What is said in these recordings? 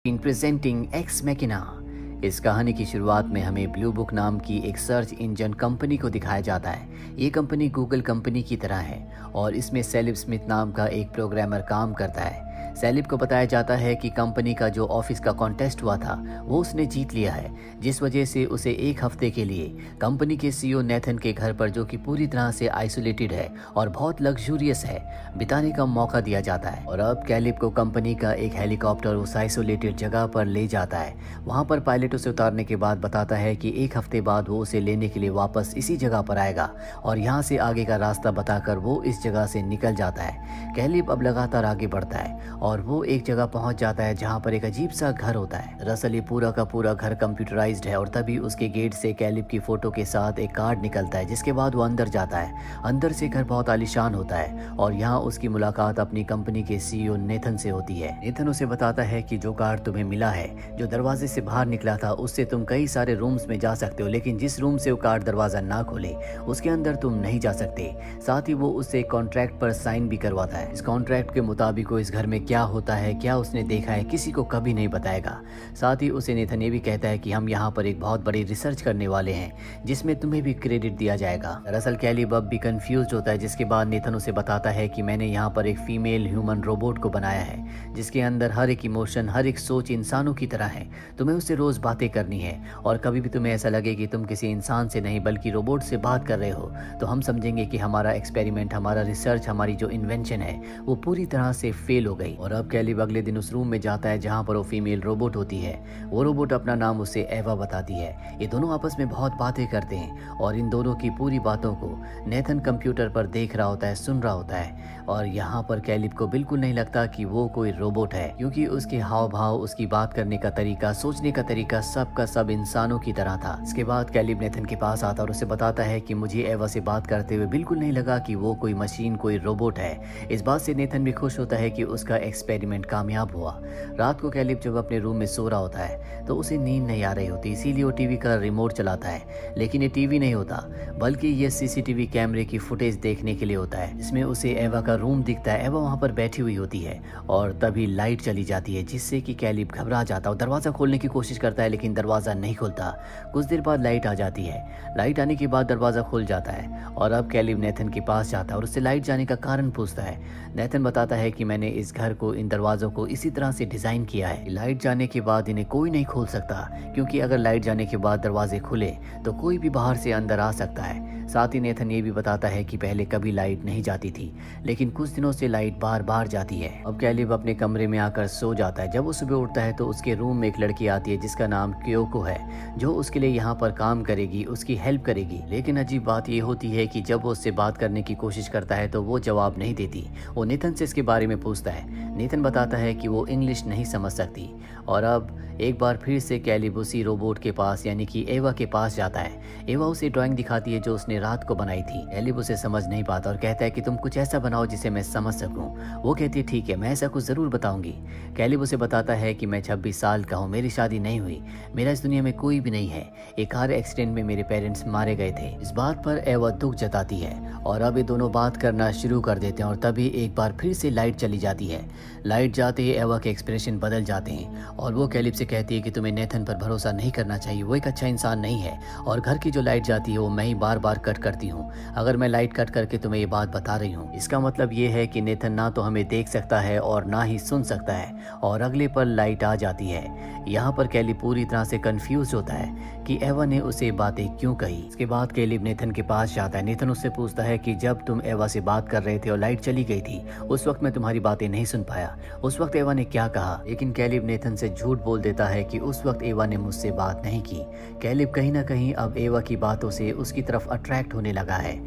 इन presenting x मैकिना। इस कहानी की शुरुआत में हमें ब्लू बुक नाम की एक सर्च इंजन कंपनी को दिखाया जाता है। ये कंपनी गूगल कंपनी की तरह है और इसमें सेलिब स्मिथ नाम का एक प्रोग्रामर काम करता है। सेलिब को बताया जाता है कि कंपनी का जो ऑफिस का कॉन्टेस्ट हुआ था वो उसने जीत लिया है, जिस वजह से उसे एक हफ्ते के लिए कंपनी के सीईओ नेथन के घर पर, जो कि पूरी तरह से आइसोलेटेड है और बहुत लग्जूरियस है, बिताने का मौका दिया जाता है। और अब कैलिब को कंपनी का एक हेलीकॉप्टर उस आइसोलेटेड जगह पर ले जाता है। वहां पर पायलट उसे उतारने के बाद बताता है कि एक हफ्ते बाद वो उसे लेने के लिए वापस इसी जगह पर आएगा और यहाँ से आगे का रास्ता बताकर वो इस जगह से निकल जाता है। कैलिब अब लगातार आगे बढ़ता है और वो एक जगह पहुंच जाता है जहां पर एक अजीब सा घर होता है। दरअसल ये पूरा का पूरा घर कंप्यूटराइज्ड है और तभी उसके गेट से कैलिब की फोटो के साथ एक कार्ड निकलता है, जिसके बाद वो अंदर जाता है। अंदर से घर बहुत आलीशान होता है और यहाँ उसकी मुलाकात अपनी कंपनी के सीईओ नेथन से होती है। नेथन उसे बताता है कि जो कार्ड तुम्हें मिला है, जो दरवाजे से बाहर निकला था, उससे तुम कई सारे रूम्स में जा सकते हो, लेकिन जिस रूम से वो कार्ड दरवाजा ना खोले उसके अंदर तुम नहीं जा सकते। साथ ही वो उससे कॉन्ट्रैक्ट पर साइन भी करवाता है। इस कॉन्ट्रैक्ट के मुताबिक वो इस घर में क्या होता है, क्या उसने देखा है, किसी को कभी नहीं बताएगा। साथ ही उसे नेथन ये भी कहता है कि हम यहाँ पर एक बहुत बड़ी रिसर्च करने वाले हैं जिसमें तुम्हें भी क्रेडिट दिया जाएगा। दरअसल कैलिब अब भी कंफ्यूज होता है, जिसके बाद नेथन उसे बताता है कि मैंने यहाँ पर एक फीमेल ह्यूमन रोबोट को बनाया है जिसके अंदर हर एक इमोशन, हर एक सोच इंसानों की तरह है। तुम्हें उससे रोज बातें करनी है और कभी भी तुम्हें ऐसा लगे कि तुम किसी इंसान से नहीं बल्कि रोबोट से बात कर रहे हो तो हम समझेंगे कि हमारा एक्सपेरिमेंट, हमारा रिसर्च, हमारी जो इन्वेंशन है वो पूरी तरह से फेल हो गई। और अब कैलिब अगले दिन उस रूम में जाता है जहां पर वो फीमेल रोबोट होती है। वो रोबोट अपना नाम उसे एवा बताती है। ये दोनों आपस में बहुत बातें करते हैं और इन दोनों की पूरी बातों को नेथन कंप्यूटर पर देख रहा होता है, सुन रहा होता है। और यहाँ पर कैलिब को बिल्कुल नहीं लगता कि वो कोई रोबोट है, क्योंकि उसके हाव भाव, उसकी बात करने का तरीका, सोचने का तरीका सब का सब इंसानों की तरह था। इसके बाद कैलिब नेथन के पास आता और उसे बताता है कि मुझे एवा से बात करते हुए बिल्कुल नहीं लगा कि वो कोई मशीन, कोई रोबोट है। इस बात से नेथन भी खुश होता है कि उसका एक्सपेरिमेंट कामयाब हुआ। रात को कैलिब जब अपने रूम में सो रहा होता है तो उसे नींद नहीं आ रही होती, इसीलिए वो टीवी का रिमोट चलाता है। लेकिन ये टीवी नहीं होता, बल्कि ये सीसीटीवी कैमरे की फुटेज देखने के लिए होता है। इसमें उसे एवा का रूम दिखता है। एवा वहां पर बैठी हुई होती है और तभी लाइट चली जाती है, जिससे कि कैलिब घबरा जाता है। दरवाजा खोलने की कोशिश करता है लेकिन दरवाजा नहीं खुलता। कुछ देर बाद लाइट आ जाती है। लाइट आने के बाद दरवाजा खुल जाता है और अब कैलिब नेथन के पास जाता है और उससे लाइट जाने का कारण पूछता है। नेथन बताता है कि मैंने इस घर को, इन दरवाजों को इसी तरह से डिजाइन किया है। लाइट जाने के बाद इन्हें कोई नहीं खोल सकता, क्योंकि अगर लाइट जाने के बाद दरवाजे खुले तो कोई भी बाहर से अंदर आ सकता है। साथ ही नेथन ये भी बताता है कि पहले कभी लाइट नहीं जाती थी, लेकिन कुछ दिनों से लाइट बार बार जाती है। अब कैलिब अपने कमरे में आकर सो जाता है। जब वो सुबह उठता है तो उसके रूम में एक लड़की आती है जिसका नाम क्योको है, जो उसके लिए यहाँ पर काम करेगी, उसकी हेल्प करेगी। लेकिन अजीब बात ये होती है कि जब वो उससे बात करने की कोशिश करता है तो वो जवाब नहीं देती। वो नेथन से इसके बारे में पूछता है। नेथन बताता है कि वो इंग्लिश नहीं समझ सकती। और अब एक बार फिर से कैलिब उसी रोबोट के पास, यानी कि एवा के पास जाता है। एवा उसे ड्राइंग दिखाती है जो उसने रात को बनाई थी। कैलिब उसे समझ नहीं पाता और कहता है कि तुम कुछ ऐसा बनाओ जिसे मैं समझ सकूं। वो कहती है ठीक है, मैं ऐसा कुछ जरूर बताऊंगी। कैलिब उसे बताता है कि मैं 26 साल का हूँ, मेरी शादी नहीं हुई, मेरा इस दुनिया में कोई भी नहीं है, एक कार एक्सीडेंट में मेरे पेरेंट्स मारे गए थे। इस बात पर एवा दुख जताती है और अब ये दोनों बात करना शुरू कर देते हैं और तभी एक बार फिर से लाइट चली जाती है। लाइट जाते ही एवा के एक्सप्रेशन बदल जाते हैं और वो कैलिब से कहती है कि तुम्हें नेथन पर भरोसा नहीं करना चाहिए, वो एक अच्छा इंसान नहीं है और घर की जो लाइट जाती है वो मैं ही बार बार कट करती हूँ। अगर मैं लाइट कट करके तुम्हें ये बात बता रही हूँ, इसका मतलब ये है कि नेथन ना तो हमें देख सकता है और ना ही सुन सकता है। और अगले पल लाइट आ जाती है। यहाँ पर कैलिब पूरी तरह से कंफ्यूज होता है कि एवा ने उसे बातें क्यों कही। इसके बाद कैलिब नेथन के पास जाता है। नेथन उससे पूछता है कि जब तुम एवा से बात कर रहे थे और लाइट चली गई थी, उस वक्त मैं तुम्हारी बातें नहीं सुन पाया, उस वक्त एवा ने क्या कहा। लेकिन कैलिब नेथन से झूठ बोल देता है कि उस वक्त एवा ने मुझसे बात नहीं की। कैलिब कहीं ना कहीं अब एवा की बातों से उसकी तरफ अट्रैक्ट होने लगा है।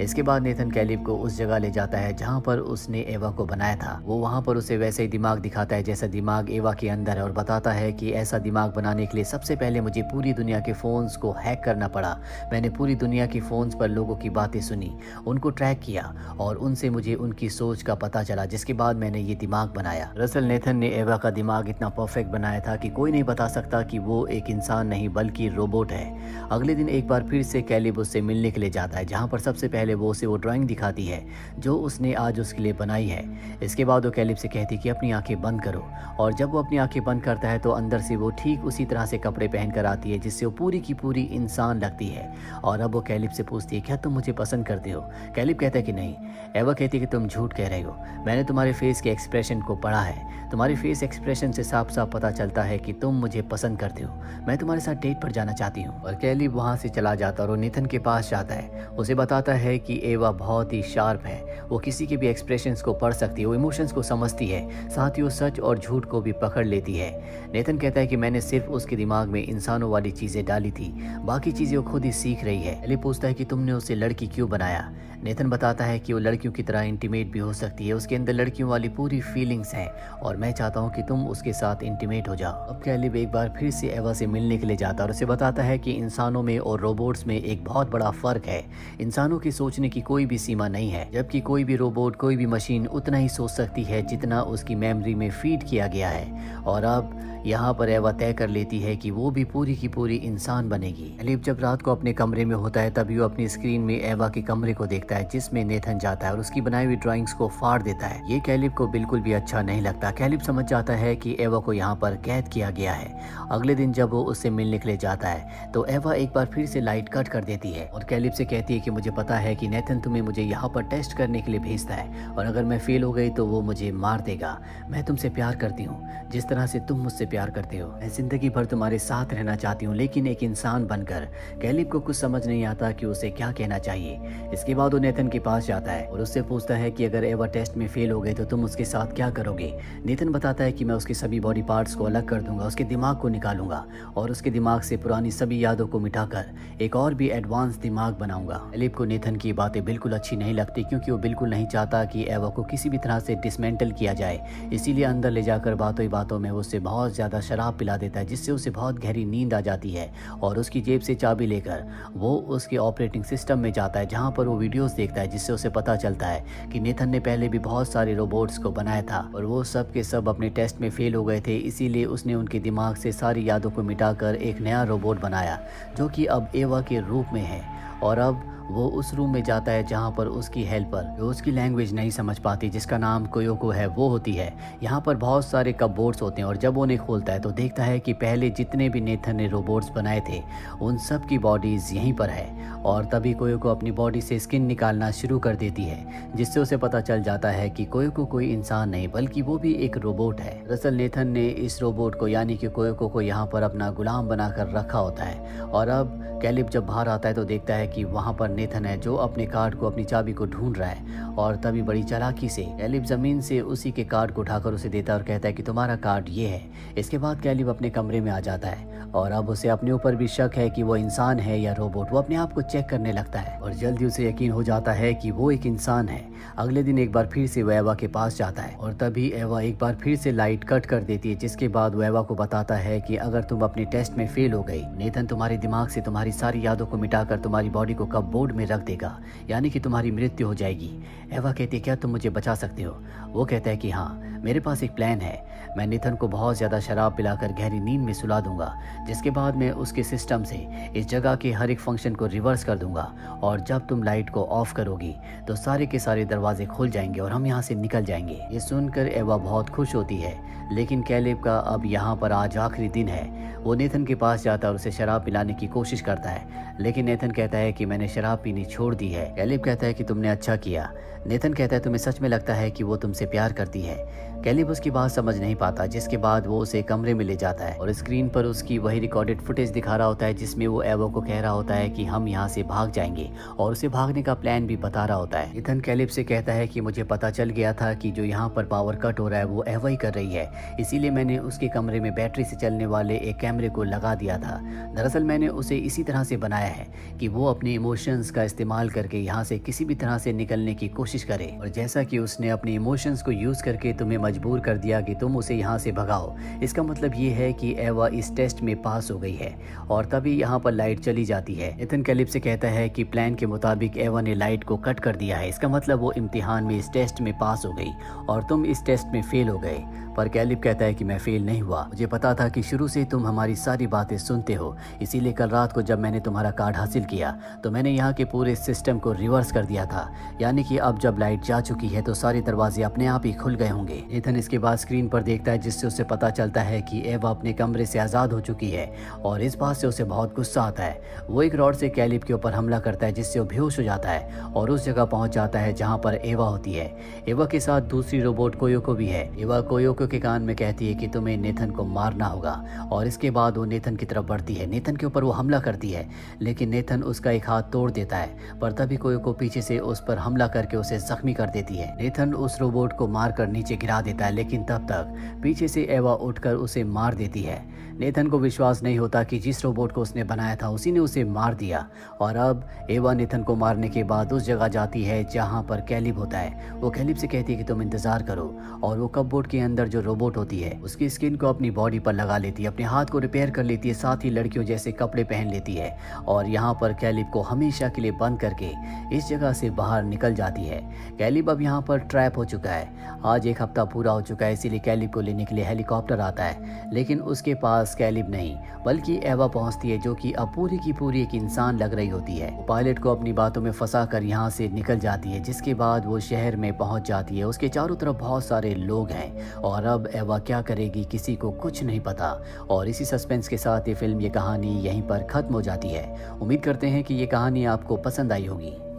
इसके बाद नेथन कैलिब को उस जगह ले जाता है जहाँ पर उसने एवा को बनाया था। वो वहाँ पर उसे वैसे ही दिमाग दिखाता है जैसा दिमाग एवा के अंदर है और बताता है कि ऐसा दिमाग बनाने के लिए सबसे पहले मुझे पूरी दुनिया के फ़ोन्स को हैक करना पड़ा। मैंने पूरी दुनिया के फ़ोन्स पर लोगों की बातें सुनी, उनको ट्रैक किया और उनसे मुझे उनकी सोच का पता चला, जिसके बाद मैंने ये दिमाग बनाया। दरअसल नेथन ने एवा का दिमाग इतना परफेक्ट बनाया था कि कोई नहीं बता सकता कि वो एक इंसान नहीं बल्कि रोबोट है। अगले दिन एक बार फिर से कैलिब उससे मिलने के लिए जाता है, जहाँ पर सबसे पहले पहले वो उसे वो ड्राइंग दिखाती है जो उसने आज उसके लिए बनाई है। इसके बाद वो कैलिब से कहती है कि अपनी आंखें बंद करो, और जब वो अपनी आंखें बंद करता है तो अंदर से वो ठीक उसी तरह से कपड़े पहन कर आती है जिससे वो पूरी की पूरी इंसान लगती है। और अब वो कैलिब से पूछती है क्या तुम मुझे पसंद करते हो। कैलिब कहता है कि नहीं। एवा कहती है कि तुम झूठ कह रहे हो, मैंने तुम्हारे फेस के एक्सप्रेशन को पढ़ा है, तुम्हारे फेस एक्सप्रेशन से साफ साफ पता चलता है कि तुम मुझे पसंद करते हो, मैं तुम्हारे साथ डेट पर जाना चाहती हूँ। और कैलिब वहाँ से चला जाता है और वो नेथन के पास जाता है, उसे बताता है कि एवा बहुत ही शार्प है, वो किसी के भी एक्सप्रेशंस को पढ़ सकती है, वो इमोशंस को समझती है, साथ ही वो सच और झूठ को भी पकड़ लेती है। नेथन कहता है कि मैंने सिर्फ उसके दिमाग में इंसानों वाली चीजें डाली थी, बाकी चीजें वो खुद ही सीख रही है। कैलिब पूछता है कि तुमने उसे लड़की क्यों बनाया। नेथन बताता है कि वो लड़कियों की तरह इंटीमेट भी हो सकती है, उसके अंदर लड़कियों वाली पूरी फीलिंग्स हैं और मैं चाहता हूँ कि तुम उसके साथ इंटीमेट हो जाओ। अब कैलिब एक बार फिर से एवा से मिलने के लिए जाता है और उसे बताता है कि इंसानों में और रोबोट्स में एक बहुत बड़ा फर्क है। इंसानों की सोचने की कोई भी सीमा नहीं है, जबकि कोई भी रोबोट, कोई भी मशीन उतना ही सोच सकती है जितना उसकी मेमोरी में फीड किया गया है। और अब यहाँ पर एवा तय कर लेती है कि वो भी पूरी की पूरी इंसान बनेगी। कैलिब जब रात को अपने कमरे में होता है तभी वो अपनी स्क्रीन में एवा के कमरे को देखता है जिसमें नेथन जाता है और उसकी बनाई हुई ड्राइंग्स को फाड़ देता है। ये कैलिब को बिल्कुल भी अच्छा नहीं लगता। कैलिब समझ जाता है कि एवा को यहाँ पर कैद किया गया है। अगले दिन जब वो उससे मिलने के लिए जाता है तो एवा एक बार फिर से लाइट कट कर देती है और कैलिब से कहती है कि मुझे पता है कि नेथन तुम्हें मुझे यहाँ पर टेस्ट करने के लिए भेजता है और अगर मैं फेल हो गई तो वो मुझे मार देगा। मैं तुमसे प्यार करती हूँ जिस तरह से तुम मुझसे प्यार करते हो। मैं जिंदगी भर तुम्हारे साथ रहना चाहती हूँ, लेकिन एक इंसान बनकर। कैलिब को कुछ समझ नहीं आता कि उसे क्या कहना चाहिए। इसके बाद वो नेथन के पास जाता है और उससे पूछता है कि अगर एवा टेस्ट में फेल हो गई तो तुम उसके साथ क्या करोगे। नेथन बताता है कि मैं उसके सभी बॉडी पार्ट्स को अलग कर दूंगा, उसके दिमाग को निकालूंगा और उसके दिमाग से पुरानी सभी यादों को मिटाकर एक और भी एडवांस दिमाग बनाऊंगा। कैलिब को नेथन की बातें बिल्कुल अच्छी नहीं लगती क्योंकि वो बिल्कुल नहीं चाहता कि एवा को किसी भी तरह से डिसमेंटल किया जाए। इसीलिए अंदर ले जाकर बातों ही बातों में उससे बहुत ज्यादा शराब पिला देता है जिससे उसे बहुत गहरी नींद आ जाती है और उसकी जेब से चाबी लेकर वो उसके ऑपरेटिंग सिस्टम में जाता है जहां पर वो वीडियोस देखता है जिससे उसे पता चलता है कि नेथन ने पहले भी बहुत सारे रोबोट्स को बनाया था और वो सब के सब अपने टेस्ट में फेल हो गए थे। इसीलिए उसने उनके दिमाग से सारी यादों को मिटाकर एक नया रोबोट बनाया जो कि अब एवा के रूप में है। और अब वो उस रूम में जाता है जहाँ पर उसकी हेल्पर, जो उसकी लैंग्वेज नहीं समझ पाती, जिसका नाम कोयोको है, वो होती है। यहाँ पर बहुत सारे कपबोर्ड्स होते हैं और जब वो उन्हें खोलता है तो देखता है कि पहले जितने भी नेथन ने रोबोट्स बनाए थे उन सब की बॉडीज यहीं पर है। और तभी कोयोको अपनी बॉडी से स्किन निकालना शुरू कर देती है जिससे उसे पता चल जाता है कि कोयोको कोई इंसान नहीं बल्कि वो भी एक रोबोट है। दरअसल नेथन ने इस रोबोट को यानी कि कोयोको को यहाँ पर अपना गुलाम बनाकर रखा होता है। और अब कैलिब जब बाहर आता है तो देखता है कि वहाँ पर नेथन है जो अपने कार्ड को, अपनी चाबी को ढूंढ रहा है। और तभी बड़ी चालाकी से कैलिब जमीन से उसी के कार्ड को उठाकर उसे देता है और कहता है कि तुम्हारा कार्ड ये है। इसके बाद कैलिब अपने कमरे में आ जाता है और अब उसे अपने ऊपर भी शक है कि वो इंसान है या रोबोट। वो अपने आप को चेक करने लगता है और जल्दी उसे यकीन हो जाता है कि वो एक इंसान है। अगले दिन एक बार फिर से वो एवा के पास जाता है और तभी एवा एक बार फिर से लाइट कट कर देती है जिसके बाद वो एवा को बताता है कि अगर तुम अपने टेस्ट में फेल हो गई, नेथन तुम्हारे दिमाग से तुम्हारी सारी यादों को मिटाकर तुम्हारी बॉडी को कपबोर्ड में रख देगा, यानी कि तुम्हारी मृत्यु हो जाएगी। एवा कहती है क्या तुम मुझे बचा सकते हो। वो कहता है कि हाँ, मेरे पास एक प्लान है। मैं नेथन को बहुत ज़्यादा शराब पिलाकर गहरी नींद में सुला दूंगा जिसके बाद मैं उसके सिस्टम से इस जगह के हर एक फंक्शन को रिवर्स कर दूंगा और जब तुम लाइट को ऑफ करोगी तो सारे के सारे दरवाजे खुल जाएंगे और हम यहाँ से निकल जाएंगे। ये सुनकर एवा बहुत खुश होती है, लेकिन कैलिब का अब यहाँ पर आज आखिरी दिन है। वो नेथन के पास जाता है और उसे शराब पिलाने की कोशिश करता है, लेकिन नेथन कहता है कि मैंने शराब पीनी छोड़ दी है। कैलिब कहता है कि तुमने अच्छा किया। नेथन कहता है तुम्हें सच में लगता है कि वो तुमसे प्यार करती है। कैलिब उसकी बात समझ नहीं पाता जिसके बाद वो उसे कमरे में ले जाता है और स्क्रीन पर उसकी वही रिकॉर्डेड फुटेज दिखा रहा होता है जिसमें वो एवा को कह रहा होता है कि हम यहाँ से भाग जाएंगे और उसे भागने का प्लान भी बता रहा होता है। नेथन कैलिब से कहता है कि मुझे पता चल गया था कि जो यहाँ पर पावर कट हो रहा है वो एवा ही कर रही है, इसीलिए मैंने उसके कमरे में बैटरी से चलने वाले एक कैमरे को लगा दिया था। दरअसल मैंने उसे इसी तरह से बनाया है कि वो अपने इमोशंस का इस्तेमाल करके यहाँ से किसी भी तरह से निकलने की कोशिश करे और जैसा कि उसने अपने इमोशंस को यूज करके तुम्हें मजबूर कर दिया कि तुम उसे यहाँ से भगाओ। इसका मतलब ये है कि एवा इस टेस्ट में पास हो गई है। और तभी यहाँ पर लाइट चली जाती है। नेथन कैलिब से कहता है कि प्लान के मुताबिक एवा ने लाइट को कट कर दिया है, इसका मतलब वो इम्तिहान में इस टेस्ट में पास हो गई और तुम इस टेस्ट में फेल हो गए। पर कैलिब कहता है कि मैं फेल नहीं हुआ, मुझे पता था कि शुरू से तुम हमारी सारी बातें सुनते हो, इसीलिए कल रात को जब मैंने तुम्हारा कार्ड हासिल किया तो मैंने यहाँ के पूरे सिस्टम को रिवर्स कर दिया था। यानी कि अब जब लाइट जा चुकी है तो सारे दरवाजे अपने आप ही खुल गए होंगे। नेथन इसके बाद स्क्रीन पर देखता है जिससे उसे पता चलता है कि एवा अपने कमरे से आज़ाद हो चुकी है और इस बात से उसे बहुत गुस्सा आता है। वो एक रॉड से कैलिब के ऊपर हमला करता है जिससे वो बेहोश हो जाता है और उस जगह पहुंच जाता है जहां पर एवा होती है। एवा के साथ दूसरी रोबोट कोयोको भी है। एवा कोयोको के कान में कहती है कि तुम्हें नेथन को मारना होगा और इसके बाद वो नेथन की तरफ बढ़ती है। नेथन के ऊपर वो हमला करती है लेकिन नेथन उसका एक हाथ तोड़ देता है, पर तभी कोयोको पीछे से उस पर हमला करके उसे जख्मी कर देती है। नेथन उस रोबोट को मारकर नीचे गिरा देता है लेकिन तब तक पीछे से एवा उठकर उसे मार देती है। नेथन को विश्वास नहीं होता कि जिस रोबोट को उसने बनाया था उसी ने उसे मार दिया और अब एवा नेथन को मारने के बाद उस जगह जाती है जहां पर कैलिब होता है। वो कैलिब से कहती है कि तुम इंतजार करो और वो कपबोर्ड के अंदर जो रोबोट होती है उसकी स्किन को अपनी बॉडी पर लगा लेती है, अपने हाथ को रिपेयर कर लेती है, साथ ही लड़कियों जैसे कपड़े पहन लेती है और यहाँ पर कैलिब को हमेशा के लिए बंद करके इस जगह से बाहर निकल जाती है। कैलिब अब यहाँ पर ट्रैप हो चुका है। आज एक हफ्ता पूरा हो चुका है, इसीलिए कैलिब को लेने के लिए हेलीकॉप्टर आता है लेकिन उसके पास कैलिब नहीं बल्कि एवा पहुंचती है जो कि अब पूरी की पूरी एक इंसान लग रही होती है। पायलट को अपनी बातों में फंसा कर यहाँ से निकल जाती है जिसके बाद वो शहर में पहुंच जाती है। उसके चारों तरफ बहुत सारे लोग हैं और अब एवा क्या करेगी किसी को कुछ नहीं पता। और इसी सस्पेंस के साथ ये फिल्म, ये कहानी यहीं पर खत्म हो जाती है। उम्मीद करते हैं कि ये कहानी आपको पसंद आई होगी।